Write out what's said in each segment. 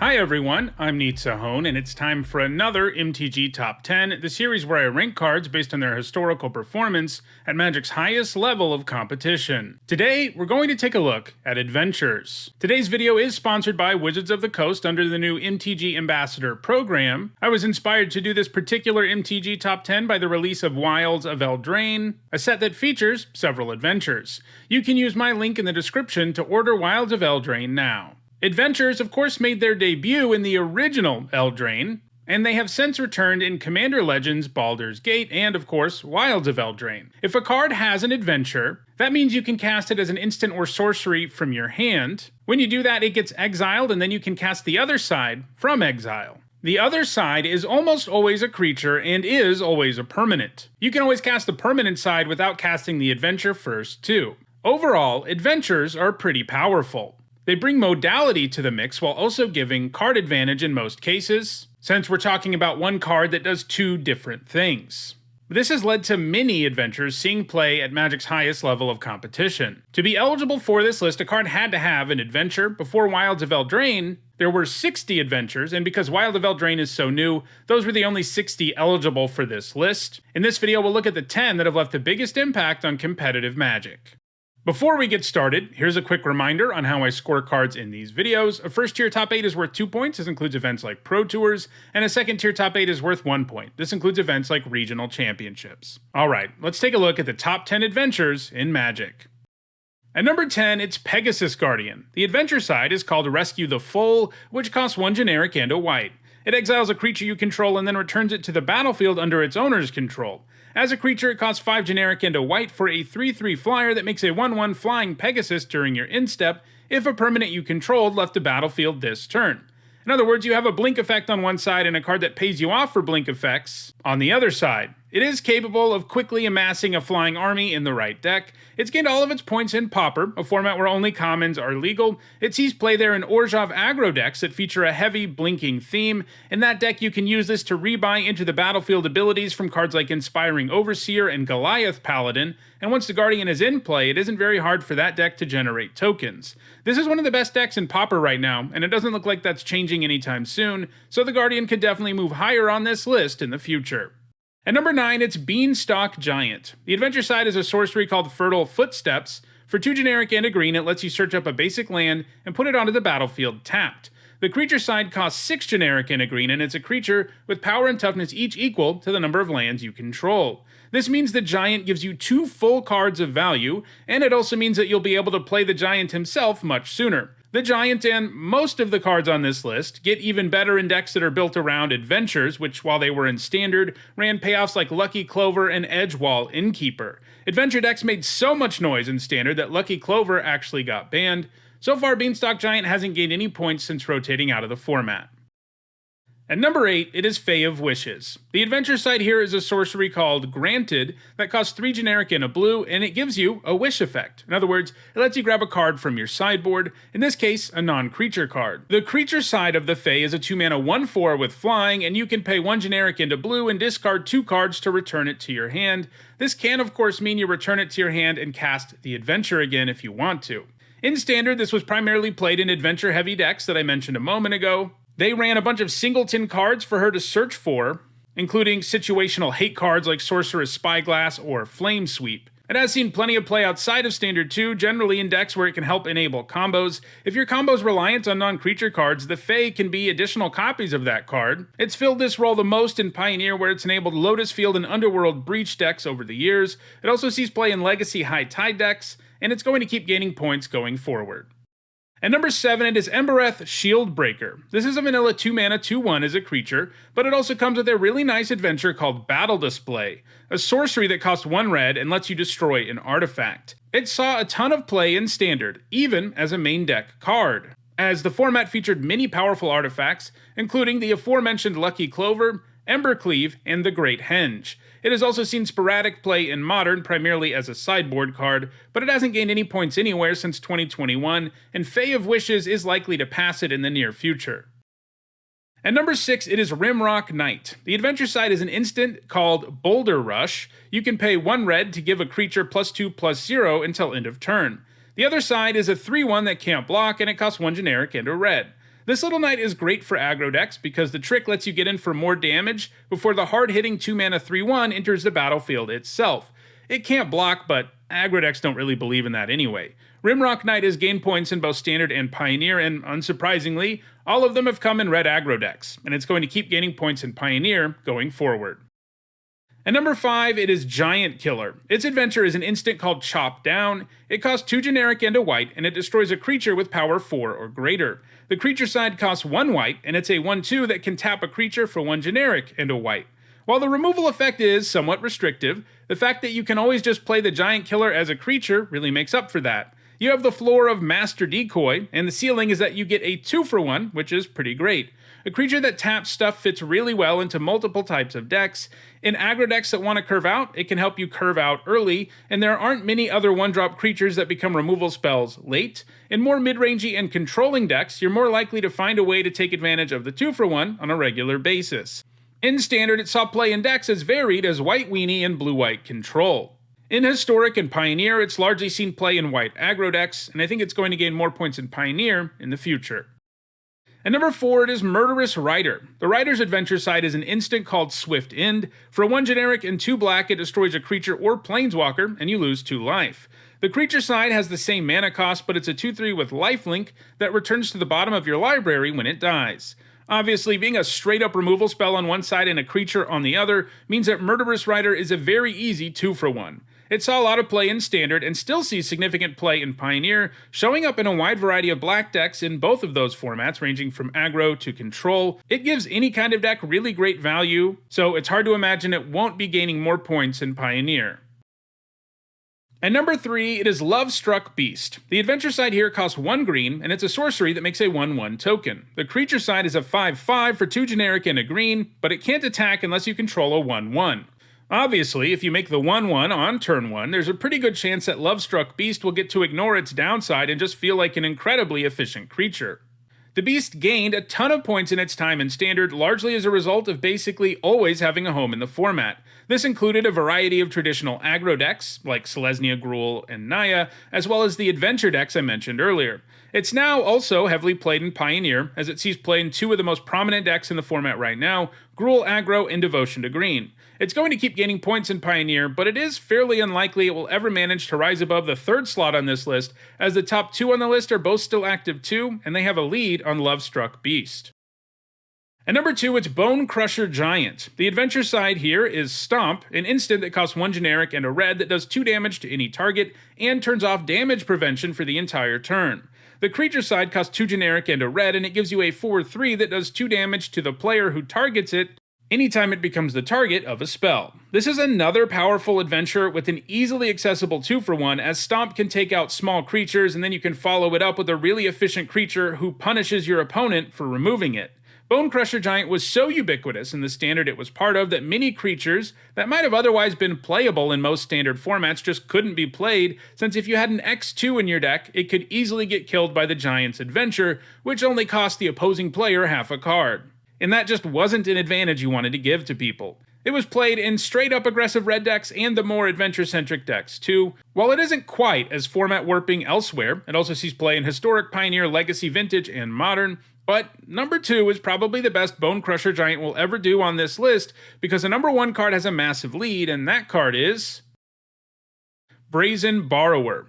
Hi everyone, I'm Neat Sahone, and it's time for another MTG Top 10, the series where I rank cards based on their historical performance at Magic's highest level of competition. Today, we're going to take a look at Adventures. Today's video is sponsored by Wizards of the Coast under the new MTG Ambassador program. I was inspired to do this particular MTG Top 10 by the release of Wilds of Eldraine, a set that features several adventures. You can use my link in the description to order Wilds of Eldraine now. Adventures, of course, made their debut in the original Eldraine, and they have since returned in Commander Legends, Baldur's Gate, and of course, Wilds of Eldraine. If a card has an adventure, that means you can cast it as an instant or sorcery from your hand. When you do that, it gets exiled, and then you can cast the other side from exile. The other side is almost always a creature and is always a permanent. You can always cast the permanent side without casting the adventure first, too. Overall, adventures are pretty powerful. They bring modality to the mix while also giving card advantage in most cases, since we're talking about one card that does two different things. This has led to many adventures seeing play at Magic's highest level of competition. To be eligible for this list, a card had to have an adventure. Before Wilds of Eldraine, there were 60 adventures, and because Wild of Eldraine is so new, those were the only 60 eligible for this list. In this video, we'll look at the 10 that have left the biggest impact on competitive Magic. Before we get started, here's a quick reminder on how I score cards in these videos. A first tier top 8 is worth 2 points. This includes events like Pro Tours, and a second tier top 8 is worth 1 point. This includes events like regional championships. Alright, let's take a look at the top 10 adventures in Magic. At number 10, it's Pegasus Guardian. The adventure side is called Rescue the Foal, which costs 1 generic and a white. It exiles a creature you control and then returns it to the battlefield under its owner's control. As a creature, it costs 5 generic and a white for a 3/3 flyer that makes a 1/1 flying Pegasus during your instep if a permanent you controlled left the battlefield this turn. In other words, you have a blink effect on one side and a card that pays you off for blink effects on the other side. It is capable of quickly amassing a flying army in the right deck. It's gained all of its points in Pauper, a format where only commons are legal. It sees play there in Orzhov aggro decks that feature a heavy blinking theme. In that deck, you can use this to rebuy into the battlefield abilities from cards like Inspiring Overseer and Goliath Paladin, and once the Guardian is in play, it isn't very hard for that deck to generate tokens. This is one of the best decks in Pauper right now, and it doesn't look like that's changing anytime soon, so the Guardian could definitely move higher on this list in the future. At number 9, it's Beanstalk Giant. The adventure side is a sorcery called Fertile Footsteps. For 2 generic and a green, it lets you search up a basic land and put it onto the battlefield tapped. The creature side costs 6 generic and a green, and it's a creature with power and toughness each equal to the number of lands you control. This means the Giant gives you 2 full cards of value, and it also means that you'll be able to play the Giant himself much sooner. The Giant and most of the cards on this list get even better in decks that are built around adventures, which, while they were in Standard, ran payoffs like Lucky Clover and Edgewall Innkeeper. Adventure decks made so much noise in Standard that Lucky Clover actually got banned. So far, Beanstalk Giant hasn't gained any points since rotating out of the format. At number 8, it is Faye of Wishes. The adventure side here is a sorcery called Granted that costs 3 generic and a blue, and it gives you a wish effect. In other words, it lets you grab a card from your sideboard, in this case, a non-creature card. The creature side of the Fae is a 2-mana 1/4 with flying, and you can pay 1 generic and a blue and discard 2 cards to return it to your hand. This can, of course, mean you return it to your hand and cast the adventure again if you want to. In Standard, this was primarily played in adventure-heavy decks that I mentioned a moment ago. They ran a bunch of singleton cards for her to search for, including situational hate cards like Sorceress Spyglass or Flame Sweep. It has seen plenty of play outside of Standard too, generally in decks where it can help enable combos. If your combo's reliant on non-creature cards, the Fae can be additional copies of that card. It's filled this role the most in Pioneer, where it's enabled Lotus Field and Underworld Breach decks over the years. It also sees play in Legacy High Tide decks, and it's going to keep gaining points going forward. At number 7, it is Emberrath Shieldbreaker. This is a vanilla 2-mana 2/1 as a creature, but it also comes with a really nice adventure called Battle Display, a sorcery that costs 1 red and lets you destroy an artifact. It saw a ton of play in Standard, even as a main deck card, as the format featured many powerful artifacts, including the aforementioned Lucky Clover, Embercleave, and the Great Henge. It has also seen sporadic play in Modern, primarily as a sideboard card, but it hasn't gained any points anywhere since 2021, and Faye of Wishes is likely to pass it in the near future. At number 6, it is Rimrock Knight. The adventure side is an instant called Boulder Rush. You can pay 1 red to give a creature +2/+0 until end of turn. The other side is a 3/1 that can't block, and it costs 1 generic and a red. This little knight is great for aggro decks because the trick lets you get in for more damage before the hard-hitting 2-mana 3/1 enters the battlefield itself. It can't block, but aggro decks don't really believe in that anyway. Rimrock Knight has gained points in both Standard and Pioneer, and unsurprisingly, all of them have come in red aggro decks, and it's going to keep gaining points in Pioneer going forward. At number 5, it is Giant Killer. Its adventure is an instant called Chop Down. It costs 2 generic and a white, and it destroys a creature with power 4 or greater. The creature side costs 1 white, and it's a 1/2 that can tap a creature for 1 generic and a white. While the removal effect is somewhat restrictive, the fact that you can always just play the Giant Killer as a creature really makes up for that. You have the floor of Master Decoy, and the ceiling is that you get a 2-for-1, which is pretty great. A creature that taps stuff fits really well into multiple types of decks. In aggro decks that want to curve out, it can help you curve out early, and there aren't many other 1-drop creatures that become removal spells late. In more mid-rangey and controlling decks, you're more likely to find a way to take advantage of the 2-for-1 on a regular basis. In Standard, it saw play in decks as varied as White Weenie and Blue-White Control. In Historic and Pioneer, it's largely seen play in white aggro decks, and I think it's going to gain more points in Pioneer in the future. At number 4, it is Murderous Rider. The Rider's adventure side is an instant called Swift End. For 1 generic and 2 black, it destroys a creature or planeswalker, and you lose 2 life. The creature side has the same mana cost, but it's a 2/3 with lifelink that returns to the bottom of your library when it dies. Obviously, being a straight-up removal spell on one side and a creature on the other means that Murderous Rider is a very easy 2-for-1. It saw a lot of play in Standard and still sees significant play in Pioneer, showing up in a wide variety of black decks in both of those formats, ranging from aggro to control. It gives any kind of deck really great value, so it's hard to imagine it won't be gaining more points in Pioneer. At number 3, it is Lovestruck Beast. The adventure side here costs 1 green, and it's a sorcery that makes a 1/1 token. The creature side is a 5/5 for 2 generic and a green, but it can't attack unless you control a 1/1. Obviously, if you make the 1/1 on turn 1, there's a pretty good chance that Lovestruck Beast will get to ignore its downside and just feel like an incredibly efficient creature. The Beast gained a ton of points in its time in Standard, largely as a result of basically always having a home in the format. This included a variety of traditional aggro decks, like Selesnya, Gruul, and Naya, as well as the adventure decks I mentioned earlier. It's now also heavily played in Pioneer, as it sees play in 2 of the most prominent decks in the format right now, Gruul Aggro and Devotion to Green. It's going to keep gaining points in Pioneer, but it is fairly unlikely it will ever manage to rise above the 3rd slot on this list, as the top 2 on the list are both still active too, and they have a lead on Lovestruck Beast. At number 2, it's Bone Crusher Giant. The adventure side here is Stomp, an instant that costs 1 generic and a red that does 2 damage to any target, and turns off damage prevention for the entire turn. The creature side costs 2 generic and a red, and it gives you a 4/3 that does 2 damage to the player who targets it anytime it becomes the target of a spell. This is another powerful adventure with an easily accessible 2-for-1, as Stomp can take out small creatures, and then you can follow it up with a really efficient creature who punishes your opponent for removing it. Bone Crusher Giant was so ubiquitous in the Standard it was part of that many creatures that might have otherwise been playable in most Standard formats just couldn't be played, since if you had an X2 in your deck, it could easily get killed by the Giant's adventure, which only cost the opposing player half a card. And that just wasn't an advantage you wanted to give to people. It was played in straight-up aggressive red decks and the more adventure-centric decks, too. While it isn't quite as format warping elsewhere, it also sees play in Historic, Pioneer, Legacy, Vintage, and Modern, but number 2 is probably the best Bone Crusher Giant will ever do on this list, because the number 1 card has a massive lead, and that card is Brazen Borrower.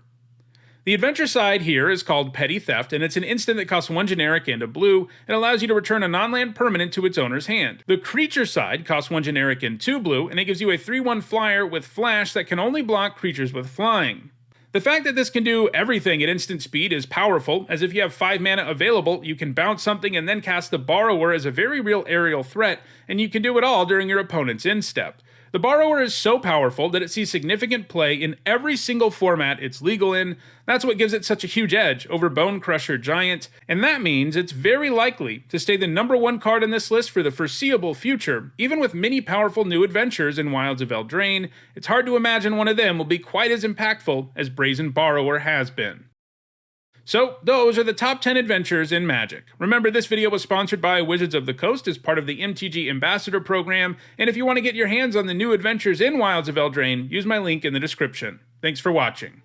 The adventure side here is called Petty Theft, and it's an instant that costs 1 generic and a blue, and allows you to return a non-land permanent to its owner's hand. The creature side costs 1 generic and 2 blue, and it gives you a 3/1 flyer with flash that can only block creatures with flying. The fact that this can do everything at instant speed is powerful, as if you have 5 mana available, you can bounce something and then cast the Borrower as a very real aerial threat, and you can do it all during your opponent's instep. The Borrower is so powerful that it sees significant play in every single format it's legal in. That's what gives it such a huge edge over Bone Crusher Giant, and that means it's very likely to stay the number 1 card on this list for the foreseeable future. Even with many powerful new adventures in Wilds of Eldraine, it's hard to imagine one of them will be quite as impactful as Brazen Borrower has been. So, those are the top 10 adventures in Magic. Remember, this video was sponsored by Wizards of the Coast as part of the MTG Ambassador Program, and if you want to get your hands on the new adventures in Wilds of Eldraine, use my link in the description. Thanks for watching.